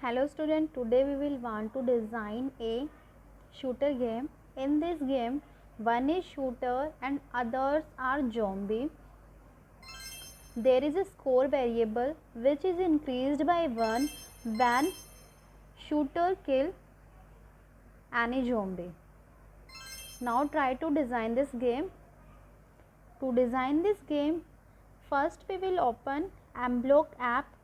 Hello student, today we will want to design a shooter game. In this game, one is shooter and others are zombie. There is a score variable which is increased by 1 when shooter kill any zombie. Now try to design this game. To design this game, first we will open Mblock app.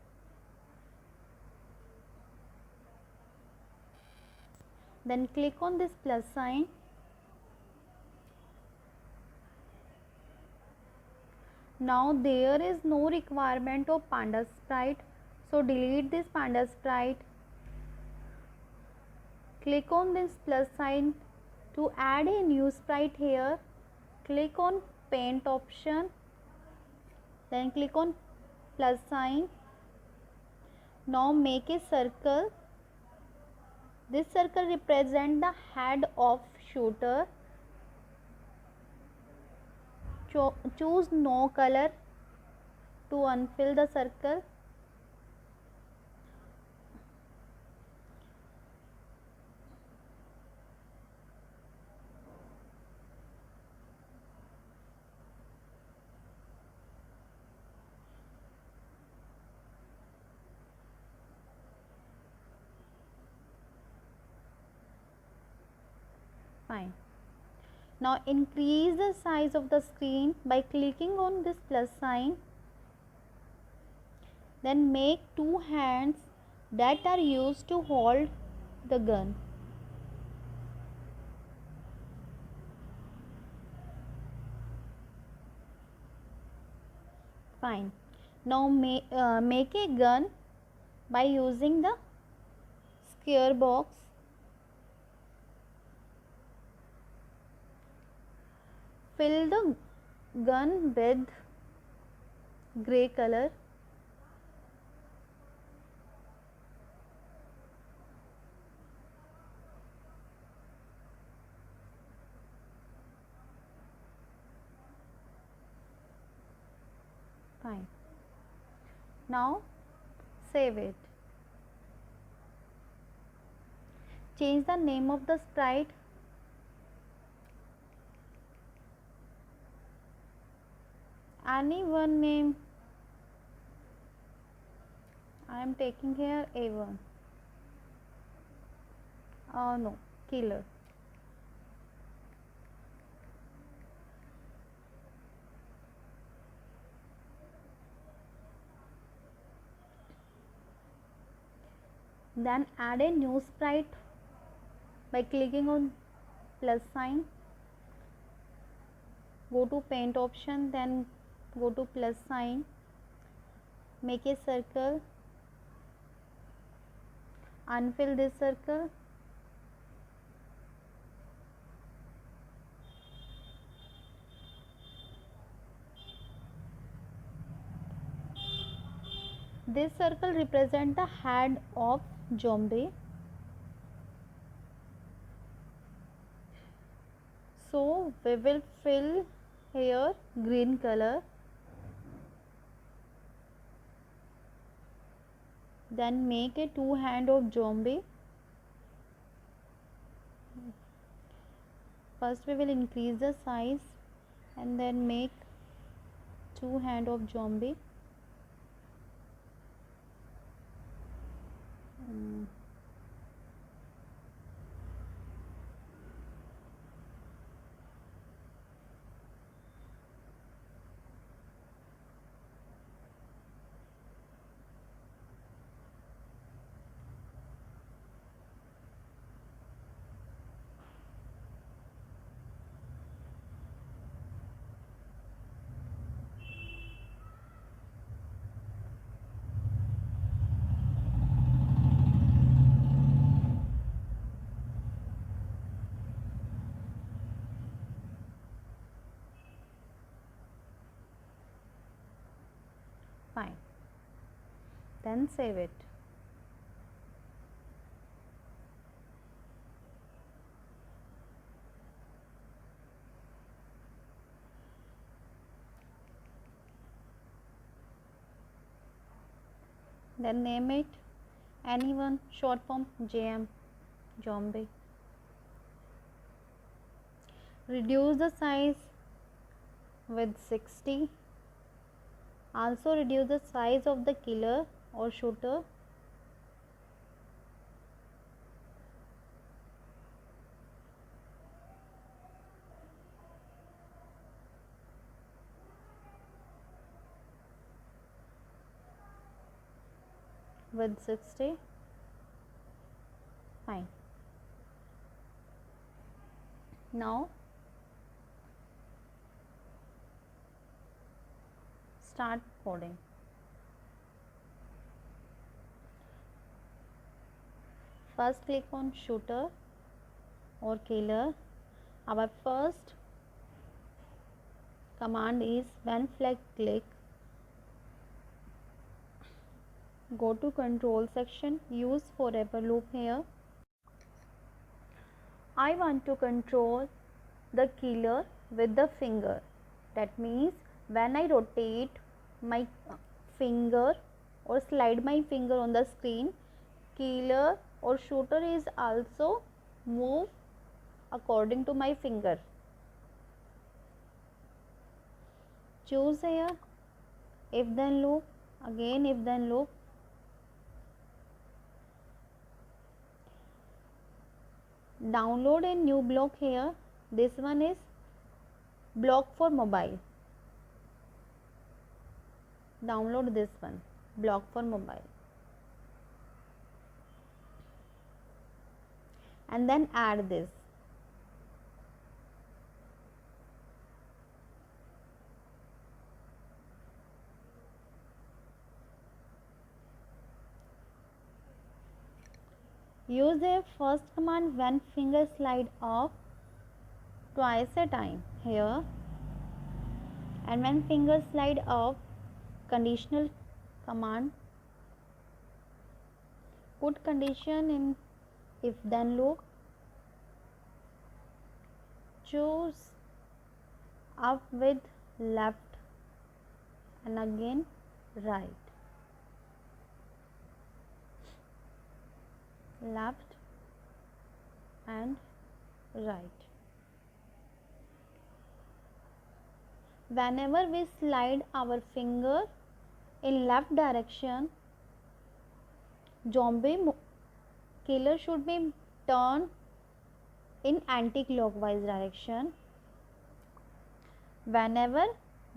Then click on this plus sign. Now there is no requirement of panda sprite, so delete this panda sprite. Click on this plus sign to add a new sprite here. Click on paint option, then click on plus sign. Now make a circle. This circle represents the head of shooter. Choose no color to unfill the circle. Fine. Now increase the size of the screen by clicking on this plus sign. Then make two hands that are used to hold the gun. Fine. Now make a gun by using the square box. Fill the gun with gray color. Fine. Now save it. Change the name of the sprite. Any one name. I am taking here A1. Oh no, killer. Then add a new sprite by clicking on plus sign. Go to paint option, then go to plus sign. Make a circle. Unfill this circle. This circle represents the head of zombie. So we will fill here green color. Then make a two hand of zombie. First we will increase the size and then make two hand of zombie. Fine. Then save it. Then name it anyone, short form JM, zombie. Reduce the size with 60. Also reduce the size of the killer or shooter. With 60. Fine. Now start coding. First click on shooter or killer. Our first command is when flag click, go to control section, use forever loop here. I want to control the killer with the finger. That means when I rotate my finger or slide my finger on the screen, killer or shooter is also move according to my finger. Choose here if then loop, again if then loop. Download a new block here. This one is block for mobile. Download this one, block for mobile, and then add this. Use the first command when finger slide off twice a time here, and when finger slide off, conditional command. Put condition in if then loop. Choose up with left and again right, left and right. Whenever we slide our finger in left direction, zombie killer should be turned in anti-clockwise direction. Whenever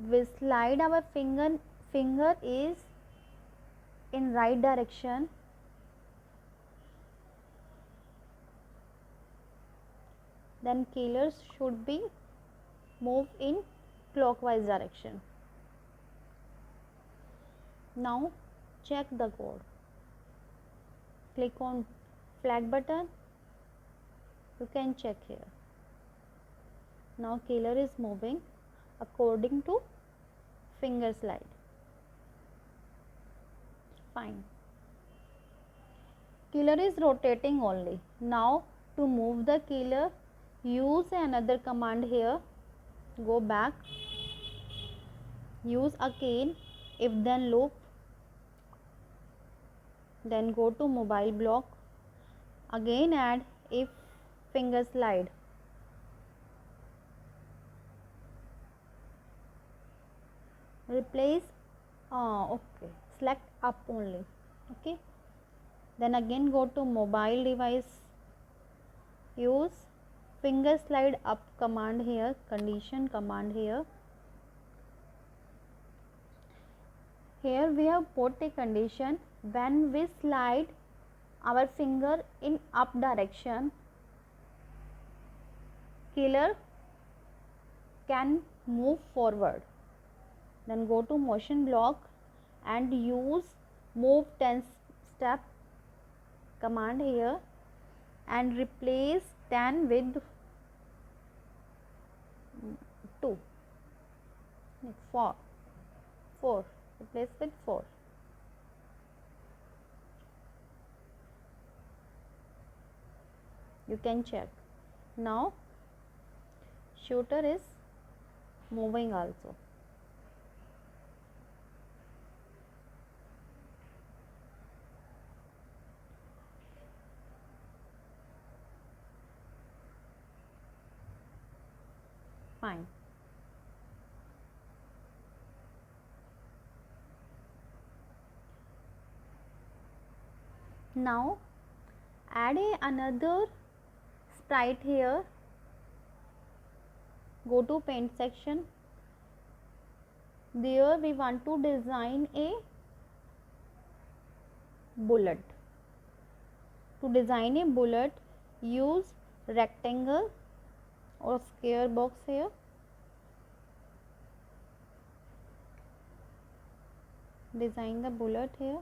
we slide our finger is in right direction, then killers should be moved in clockwise direction. Now check the code. Click on flag button. You can check here. Now killer is moving according to finger slide. Fine. Killer is rotating only. Now to move the killer, use another command here. Go back. Use again if then loop. Then go to mobile block. Again add if finger slide. Replace okay, select up only. Okay, then again go to mobile device, use finger slide up command here, condition command here. Here we have put a condition when we slide our finger in up direction, killer can move forward. Then go to motion block and use move 10 step command here and replace 10 with 2, 4, replace with 4. You can check. Now shooter is moving also. Fine. Now add another sprite here. Go to paint section. There we want to design a bullet. To design a bullet, use rectangle or square box here. Design the bullet here.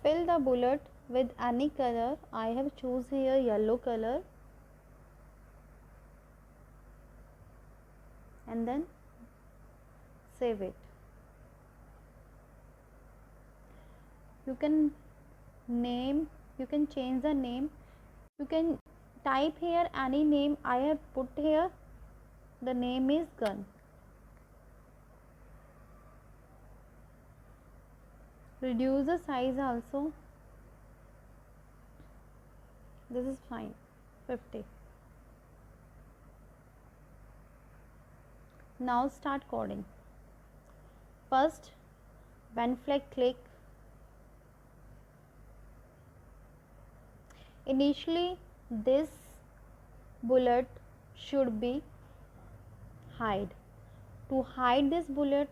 Fill the bullet with any color. I have choose here yellow color, and then save it. You can change the name. You can type here any name. I have put here, the name is gun. Reduce the size also. This is fine, 50. Now start coding. First, when flag click, initially this bullet should be hide. To hide this bullet,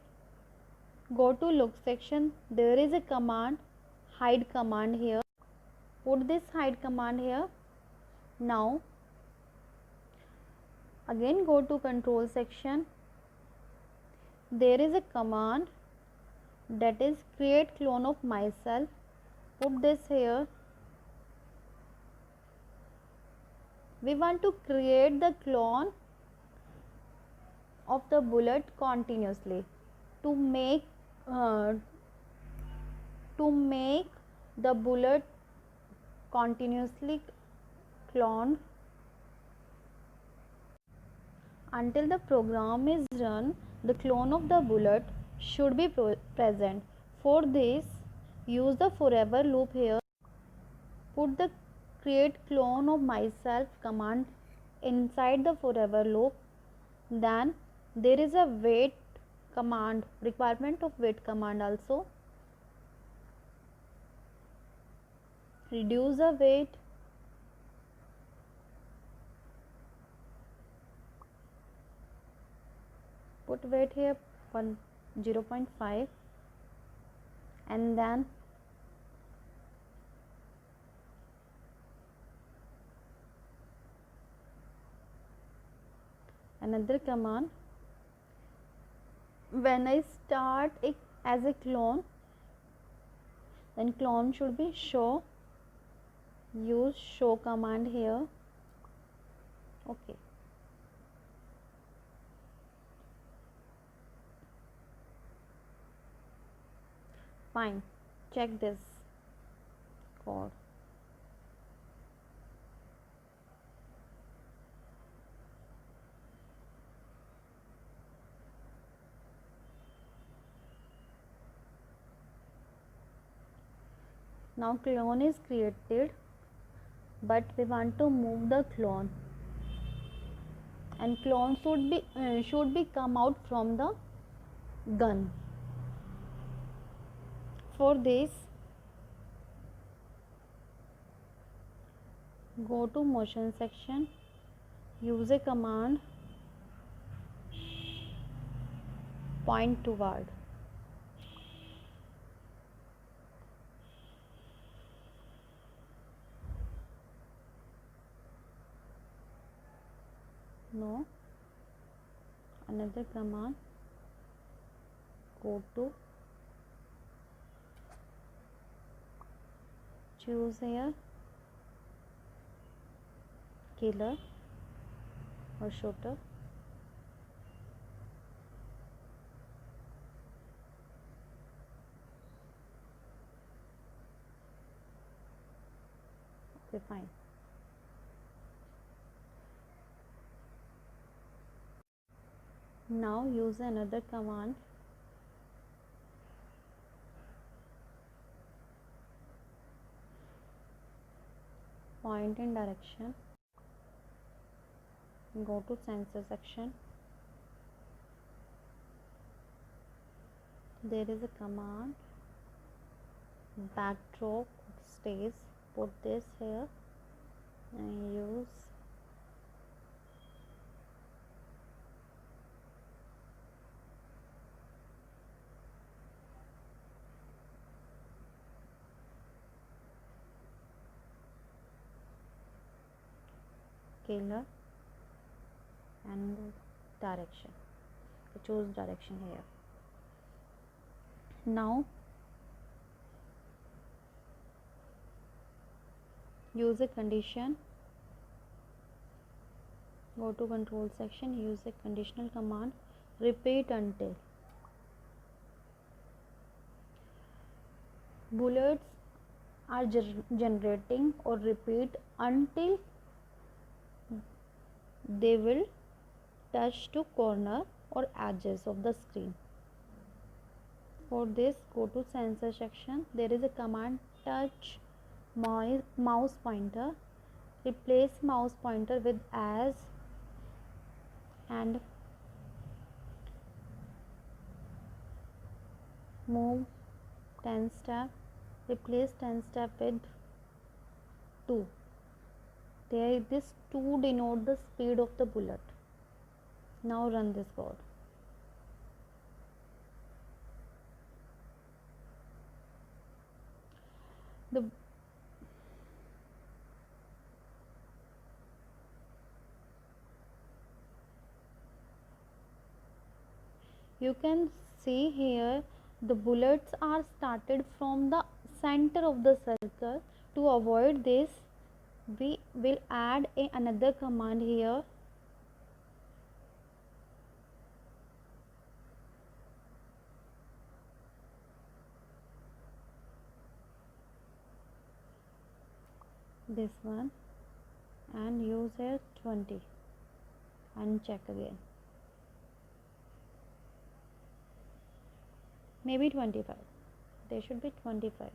go to look section. There is a command, hide command here. Put this hide command here. Now again go to control section. There is a command that is create clone of myself. Put this here. We want to create the clone of the bullet continuously. To make the bullet continuously cloned, until the program is run, the clone of the bullet should be present. For this, use the forever loop here. Put the create clone of myself command inside the forever loop. Then there is a wait command, requirement of wait command also. Reduce the wait. Put weight here 0.5, and then another command. When I start it as a clone, then clone should be show. Use show command here. Okay. Fine. Check this code. Now clone is created, but we want to move the clone, and clone should be come out from the gun. For this, go to motion section. Use a command point toward. No, another command. Go to, choose here killer or shooter. Okay, fine. Now use another command. Point in direction. Go to sensor section. There is a command backdrop stays. Put this here and use color and direction. Choose direction here. Now use a condition. Go to control section, use a conditional command, repeat until. Bullets are generating or repeat until they will touch to corner or edges of the screen. For this, go to sensor section. There is a command touch mouse pointer. Replace mouse pointer with as and move 10 step. Replace 10 step with 2. There, this 2 denote the speed of the bullet. Now run this code. You can see here the bullets are started from the center of the circle. To avoid this, we will add another command here. This one, and use here 20 and check again. Maybe 25. There should be 25.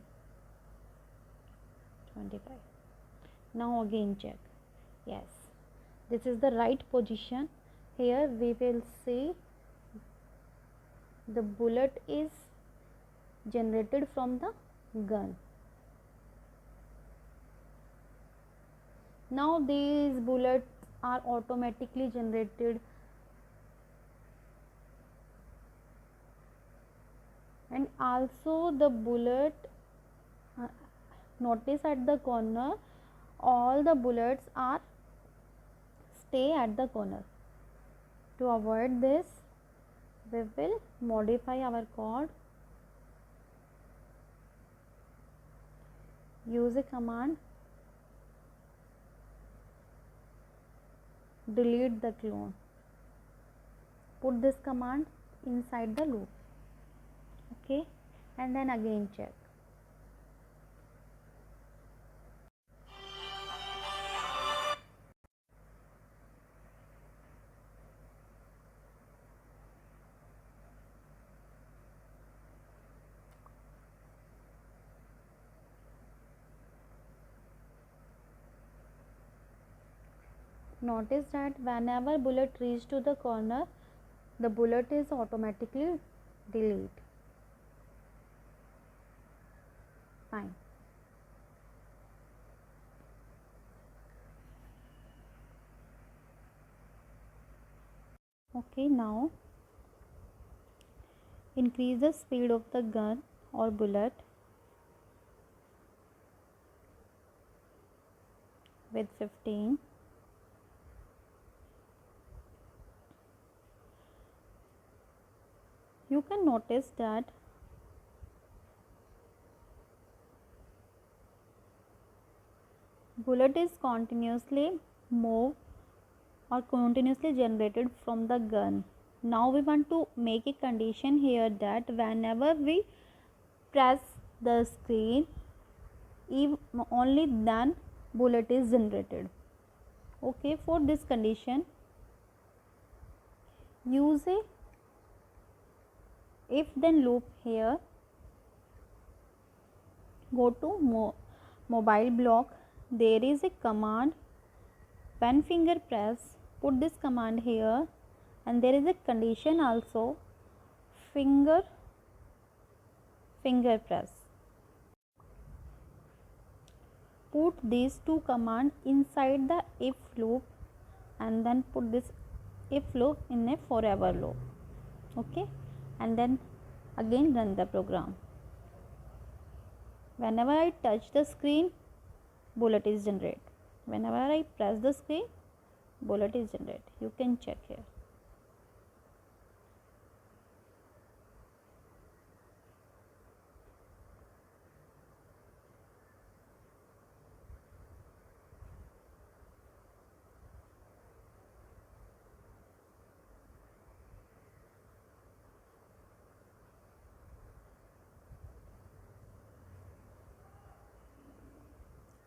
Now again check. Yes, this is the right position. Here we will see the bullet is generated from the gun. Now these bullets are automatically generated, and also the bullet, notice at the corner all the bullets are stay at the corner. To avoid this, we will modify our code. Use a command, delete the clone. Put this command inside the loop. Okay, and then again check. Notice that whenever bullet reaches to the corner, the bullet is automatically delete. Fine. Okay, now increase the speed of the gun or bullet with 15. You can notice that bullet is continuously moved or continuously generated from the gun. Now we want to make a condition here that whenever we press the screen, only then bullet is generated. Okay, for this condition, use a if then loop here. Go to mobile block. There is a command, when finger press, put this command here, and there is a condition also, finger press. Put these two commands inside the if loop, and then put this if loop in a forever loop. Okay, and then again run the program. Whenever I touch the screen, bullet is generated. Whenever I press the screen, bullet is generated. You can check here.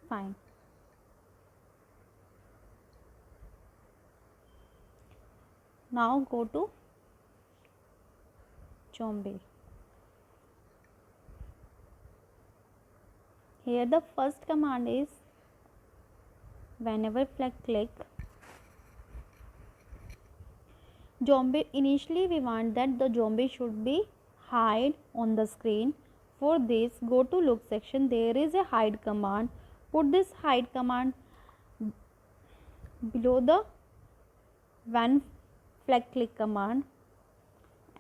Fine. Now go to zombie. Here the first command is, whenever click zombie, initially we want that the zombie should be hide on the screen. For this, go to loop section, there is a hide command. Put this hide command below the when click command,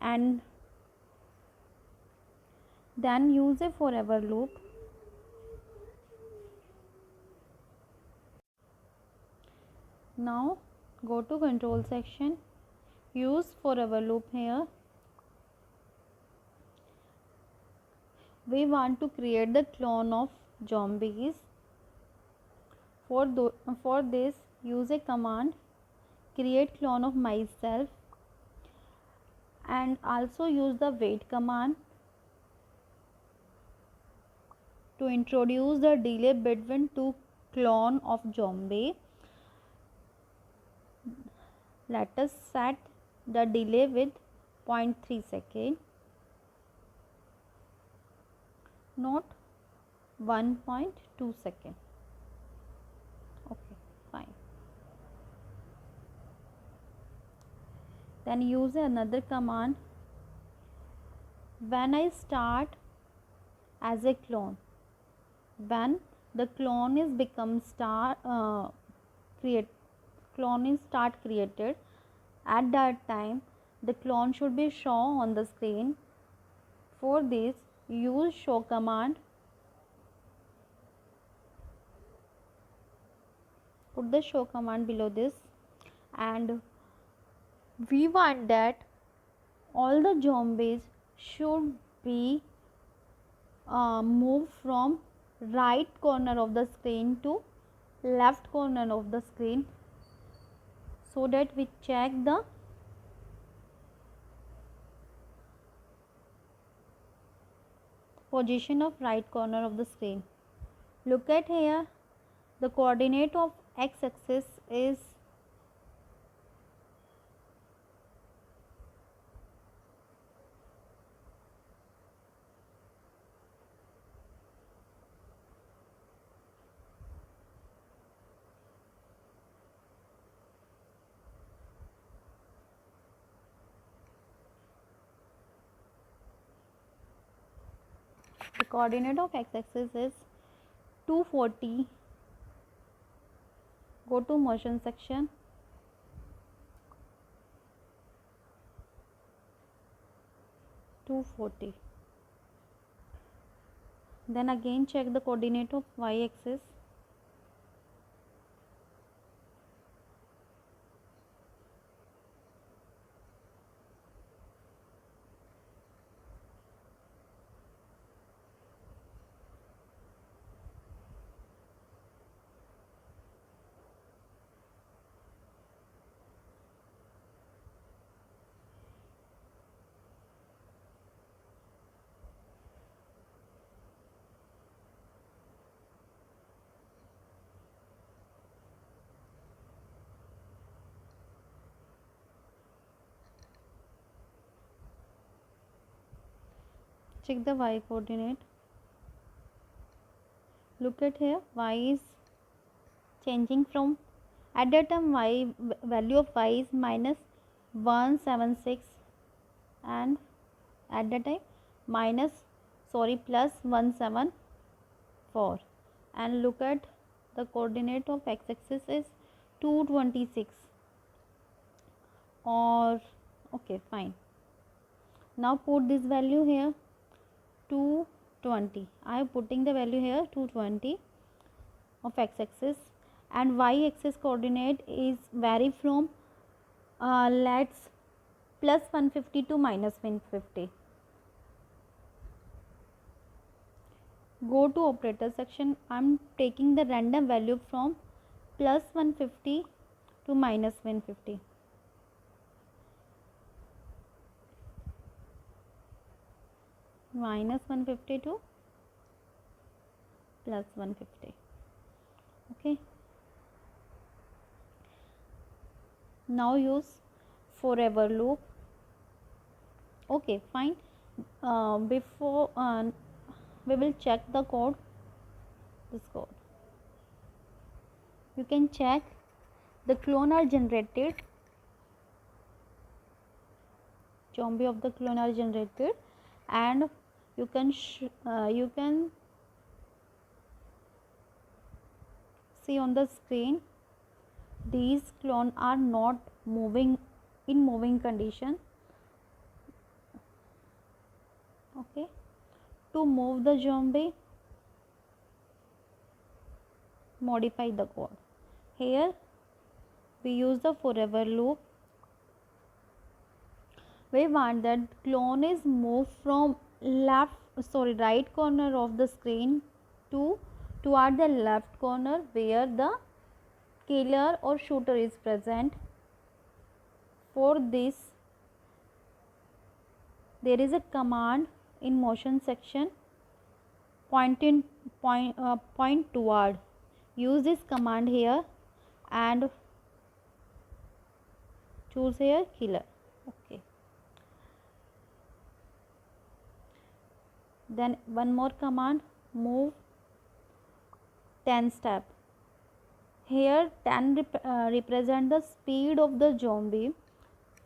and then use a forever loop. Now go to control section, use forever loop here. We want to create the clone of zombies. For this, use a command, create clone of myself, and also use the wait command to introduce the delay between two clone of zombie. Let us set the delay with 0.3 second, not 1.2 second. Okay, fine. Then use another command, when I start as a clone, when the clone is created, at that time the clone should be shown on the screen. For this, use show command. Put the show command below this, and we want that all the zombies should be moved from right corner of the screen to left corner of the screen, so that we check the position of right corner of the screen. Look at here, the coordinate of x-axis is the coordinate of x-axis is 240. Go to motion section, (240). Then again check the coordinate of y-axis. Check the y coordinate. Look at here, y is changing from At that time value of y is minus 176, and at that time plus 174, and look at the coordinate of x-axis is 226, or okay, fine. Now put this value here, 220. I am putting the value here 220 of x-axis, and y-axis coordinate is vary from let's plus 150 to minus 150. Go to operator section. I am taking the random value from plus 150 to minus 150. Minus 150 to plus 150. Okay. Now use forever loop. Okay, fine. Before we will check the code. This code. You can check the clone are generated. Zombie of the clone are generated, and you can see on the screen these clone are not moving in moving condition. Okay, to move the zombie, modify the code. Here we use the forever loop. We want that clone is moved from right corner of the screen toward the left corner where the killer or shooter is present. For this, there is a command in motion section, point toward. Use this command here and choose here killer. Okay. Then one more command, move 10 step. Here 10 represent the speed of the zombie.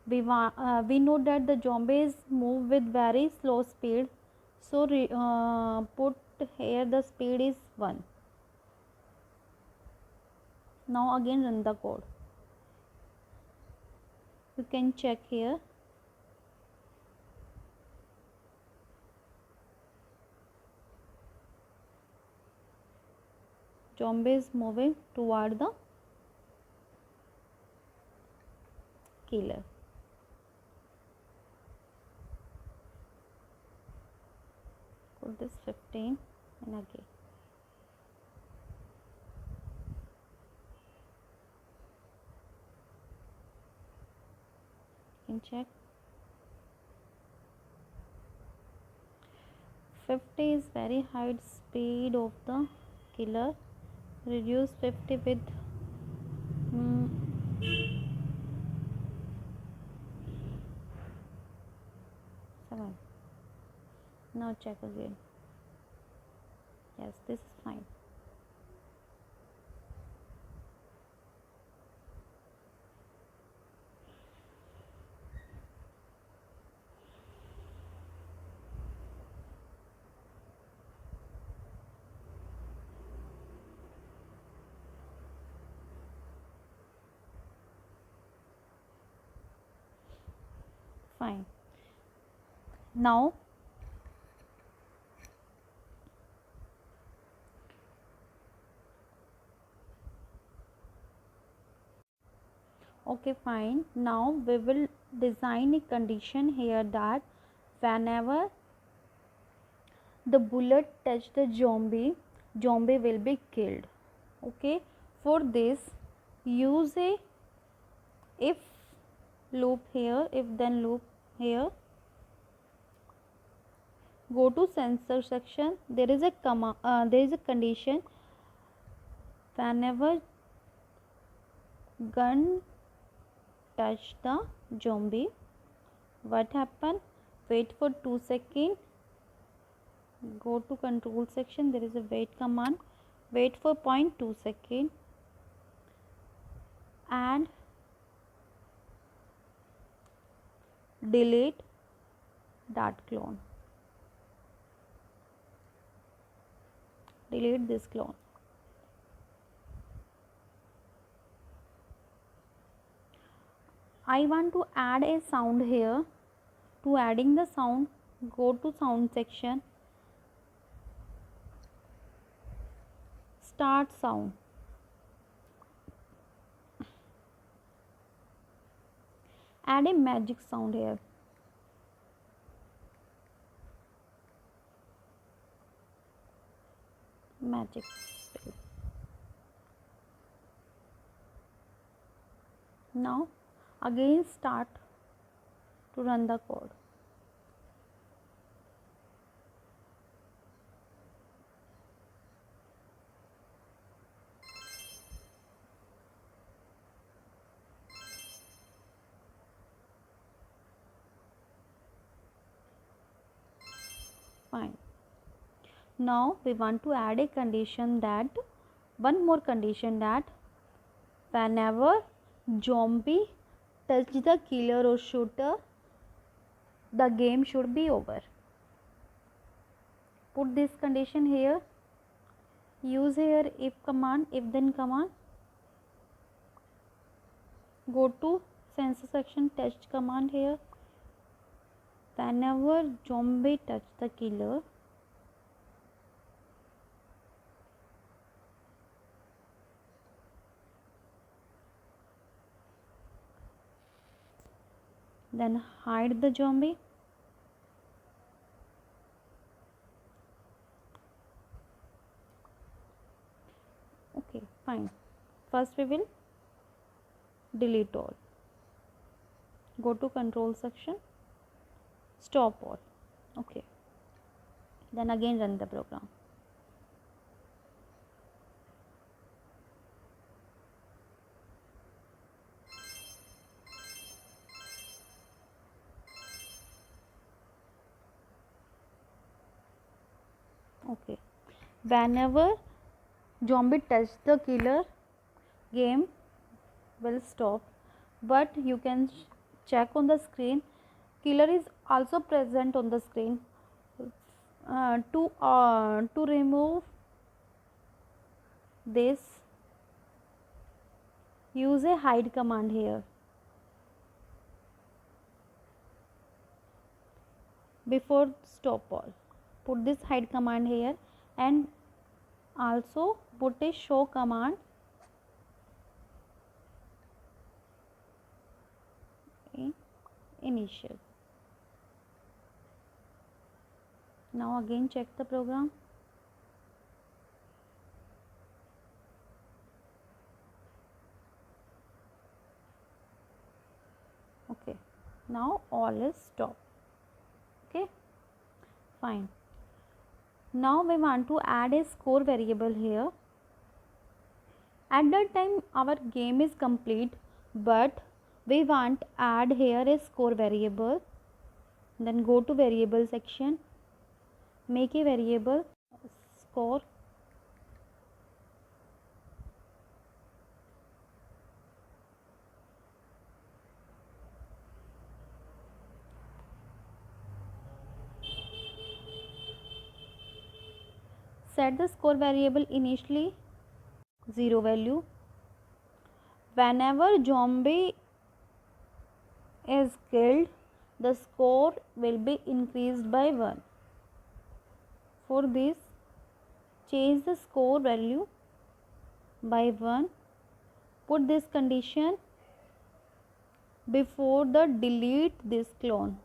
We know that the zombies move with very slow speed, so put here the speed is 1. Now again run the code. You can check here. Zombie is moving toward the killer. Put this 15 and again. You can check. 50 is very high speed of the killer. Reduce 50 with 7. Now check again. Yes, this is fine. Fine. Now okay, fine. Now we will design a condition here that whenever the bullet touch the zombie will be killed. Okay, for this use a if loop here, if then loop here. Go to sensor section. There is a condition, whenever gun touch the zombie, what happen? Wait for 2 seconds. Go to control section. There is a wait command. Wait for 0.2 seconds. add delete that clone. Delete this clone. I want to add a sound here. To adding the sound, go to sound section, start sound. Add a magic sound here. Magic. Now again start to run the code. Fine. Now we want to add a condition that one more condition that whenever zombie touch the killer or shooter, the game should be over. Put this condition here. Use here if command, if then command. Go to sensor section, test command here. Whenever zombie touch the killer, then hide the zombie. Okay, fine. First we will delete all. Go to control section, stop all. Okay, then again run the program. Okay, whenever zombie touch the killer, game will stop, but you can check on the screen, killer is also present on the screen. To remove this, use a hide command here. Before stop all, put this hide command here, and also put a show command in initial. Now again check the program. Okay, now all is stop. Okay, fine. Now we want to add a score variable here. At that time our game is complete, but we want add here a score variable. Then go to variable section, make a variable score. Set the score variable initially 0 value. Whenever zombie is killed, the score will be increased by 1. For this, change the score value by 1. Put this condition before the delete this clone.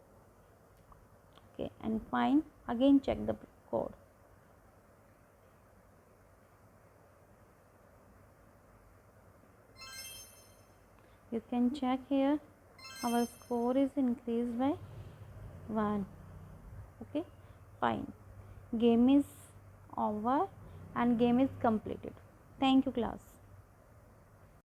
Okay, and fine. Again check the code. You can check here, our score is increased by 1. Okay, fine. Game is over and game is completed. Thank you, class.